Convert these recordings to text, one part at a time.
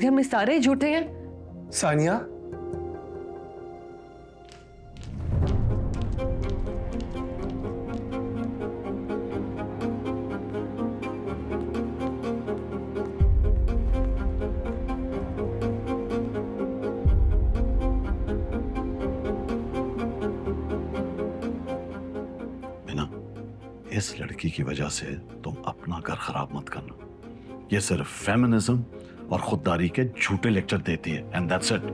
घर में सारे ही झूठे हैं। सानिया, बिना इस लड़की की वजह से तुम अपना घर खराब मत करना। ये सिर्फ फेमिनिज्म और खुददारी के झूठे लेक्चर देती है, एंड दैट्स इट।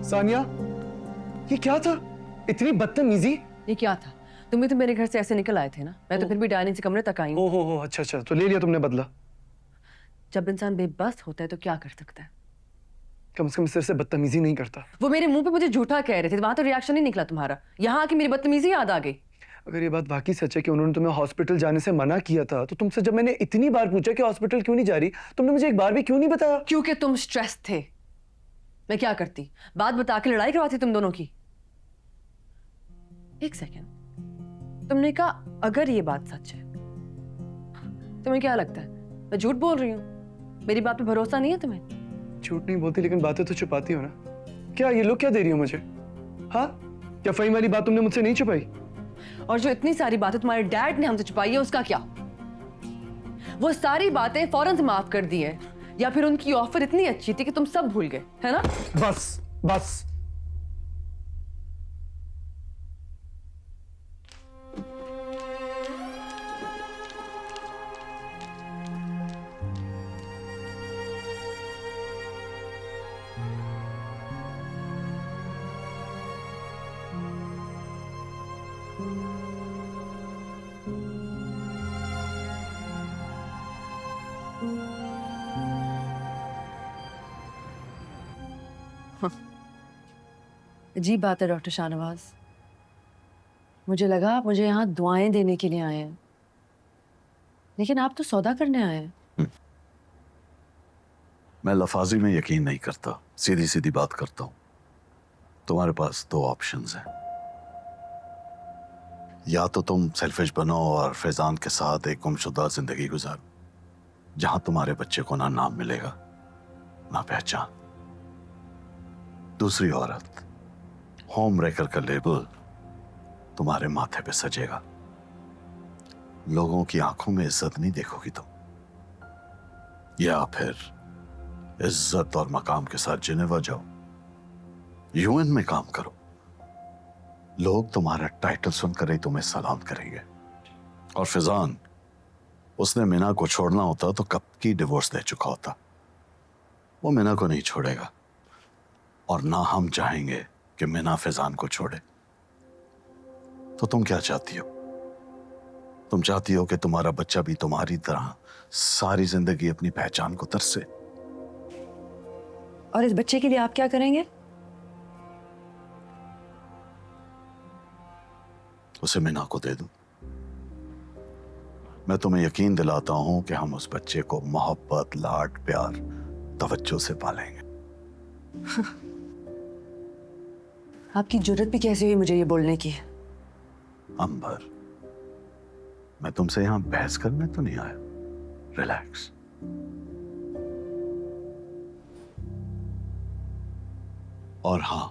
सानिया, ये क्या था? इतनी बदतमीजी। ये क्या था? तुम भी तो मेरे घर से ऐसे निकल आए थे ना। मैं तो फिर भी डाइनिंग से कमरे तक आई हूँ। हो, अच्छा अच्छा, तो ले लिया तुमने बदला। जब इंसान बेबस होता है तो क्या कर सकता है? कम से कम सिर से बदतमीजी नहीं करता। वो मेरे मुंह पे मुझे झूठा कह रहे थे, वहां तो रिएक्शन नहीं निकला तुम्हारा। यहाँ आके मेरी बदतमीजी याद आ गई। अगर ये बात वाकई सच है कि उन्होंने तुम्हें हॉस्पिटल जाने से मना किया था, तो तुमसे जब मैंने इतनी बार पूछा कि हॉस्पिटल क्यों नहीं जा रही, तुमने मुझे एक बार भी क्यों नहीं बताया? क्योंकि तुम स्ट्रेस थे। मैं क्या करती? बात बता के लड़ाई करवाती तुम दोनों की। एक सेकेंड, तुमने कहा अगर ये बात सच है। तुम्हें क्या लगता है मैं झूठ बोल रही हूँ? मेरी बात पे भरोसा नहीं है तुम्हें? झूठ नहीं बोलती, लेकिन बातें तो छुपाती हो ना। क्या ये लोग क्या दे रही हो मुझे? हाँ, क्या फहीम वाली बात तुमने मुझसे नहीं छुपाई? और जो इतनी सारी बातें तुम्हारे डैड ने हमसे छुपाई है उसका क्या? वो सारी बातें फौरन से माफ कर दी है, या फिर उनकी ऑफर इतनी अच्छी थी कि तुम सब भूल गए, है ना? बस बस। अजीब बात है डॉक्टर शाहनवाज। मुझे लगा आप मुझे यहाँ दुआएं देने के लिए आए हैं, लेकिन आप तो सौदा करने आए हैं। मैं लफाजी में यकीन नहीं करता, सीधी सीधी बात करता हूं। तुम्हारे पास दो ऑप्शंस हैं। या तो तुम सेल्फिश बनो और फैजान के साथ एक गुमशुदा जिंदगी गुजारो, जहां तुम्हारे बच्चे को ना नाम मिलेगा ना पहचान। दूसरी औरत, होम रेकर का लेबल तुम्हारे माथे पे सजेगा। लोगों की आंखों में इज्जत नहीं देखोगी तुम। या फिर इज्जत और मकाम के साथ जिनेवा जाओ, यूएन में काम करो। लोग तुम्हारा टाइटल सुनकर ही तुम्हें सलाम करेंगे। और फिजान, उसने मीना को छोड़ना होता तो कब की डिवोर्स दे चुका होता। वो मीना को नहीं छोड़ेगा, और ना हम चाहेंगे कि मीना फिजान को छोड़े। तो तुम क्या चाहती हो? तुम चाहती हो कि तुम्हारा बच्चा भी तुम्हारी तरह सारी जिंदगी अपनी पहचान को तरसे। और इस बच्चे के लिए आप क्या करेंगे? उसे मीना को दे दूं। मैं तुम्हें यकीन दिलाता हूं कि हम उस बच्चे को मोहब्बत, लाड, प्यार, तवज्जो से पालेंगे। आपकी जुर्रत भी कैसे हुई मुझे ये बोलने की? अंबर, मैं तुमसे यहां बहस करने तो नहीं आया। रिलैक्स। और हां,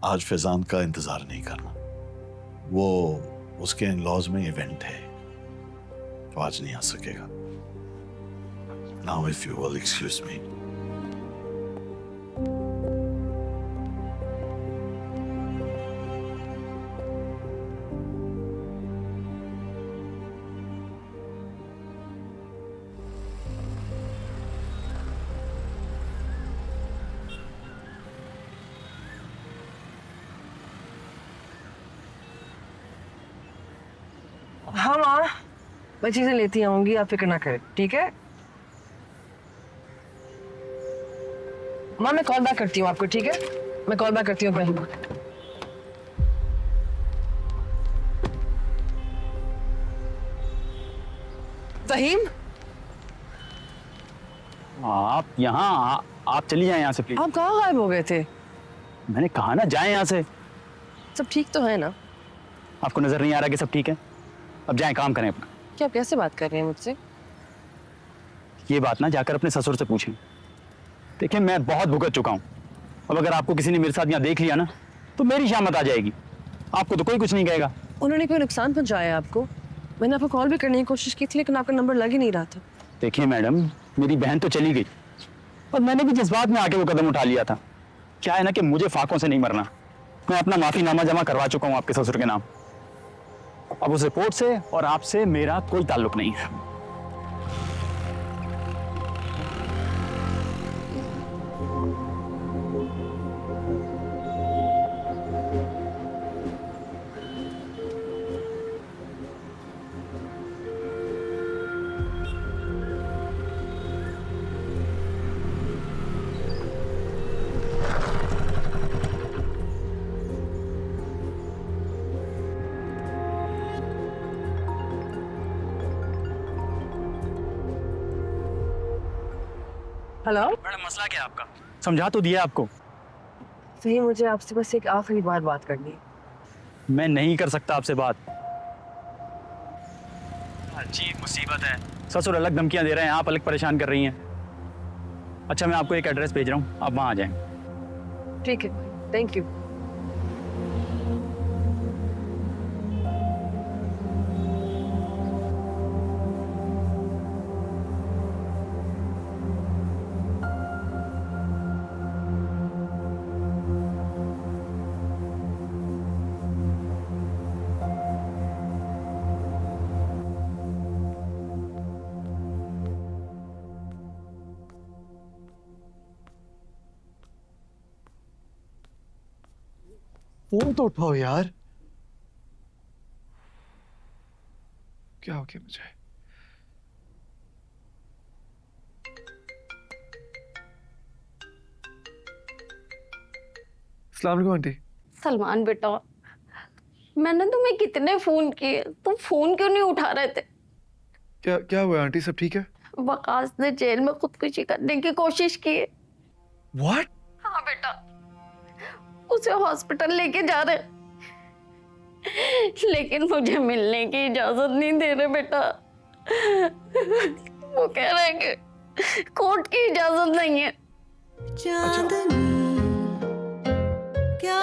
आज फैजान का इंतजार नहीं करना। वो उसके इन-लॉज में इवेंट है, तो आज नहीं आ सकेगा। Now if you will excuse me. हाँ माँ, मैं चीजें लेती आऊंगी, आप फिक्र ना करें, ठीक है? माँ मैं कॉल बैक करती हूँ आपको, ठीक है? मैं कॉल बैक करती हूँ पहले। फहीम, आप यहाँ आप चली जाएं यहाँ से प्लीज। आप कहाँ गायब हो गए थे? मैंने कहा ना जाएं यहाँ से। सब ठीक तो है ना? आपको नजर नहीं आ रहा कि सब ठीक है? अब जाएं, काम करें अपना। क्या आप कैसे बात कर रहे हैं मुझसे? ये बात ना जाकर अपने ससुर से पूछें। देखिए मैं बहुत भुगत चुका हूँ। अब अगर आपको किसी ने मेरे साथ यहाँ देख लिया ना तो मेरी शामत आ जाएगी। आपको तो कोई कुछ नहीं कहेगा। उन्होंने कोई नुकसान पहुंचाया आपको? मैंने आपको कॉल भी करने की कोशिश की थी लेकिन आपका नंबर लग ही नहीं रहा था। देखिए मैडम, मेरी बहन तो चली गई और मैंने भी जज्बात में आके वो कदम उठा लिया था। क्या है ना कि मुझे फाकों से नहीं मरना। मैं अपना माफीनामा जमा करवा चुका हूँ आपके ससुर के नाम। अब उस रिपोर्ट से और आपसे मेरा कोई ताल्लुक नहीं है। हेलो मैडम मसला क्या है आपका? समझा तो दिया आपको। सही, मुझे आपसे बस एक आखिरी बार बात करनी है। मैं नहीं कर सकता आपसे बात। जी मुसीबत है। ससुर अलग धमकियां दे रहे हैं, आप अलग परेशान कर रही हैं। अच्छा मैं आपको एक एड्रेस भेज रहा हूँ, आप वहाँ आ जाएं। ठीक है, थैंक यू। फोन तो उठाओ यार। क्या हो गया मुझे? अस्सलाम वालेकुम आंटी। सलमान बेटा, मैंने तुम्हें कितने फोन किए, तुम फोन क्यों नहीं उठा रहे थे? क्या क्या हुआ आंटी, सब ठीक है? वकास ने जेल में खुदकुशी करने की कोशिश की है। व्हाट? हाँ बेटा, उसे हॉस्पिटल लेके जा रहे, लेकिन मुझे मिलने की इजाजत नहीं दे रहे बेटा। वो कह रहे हैं कि कोर्ट की इजाजत नहीं है। चांदनी क्या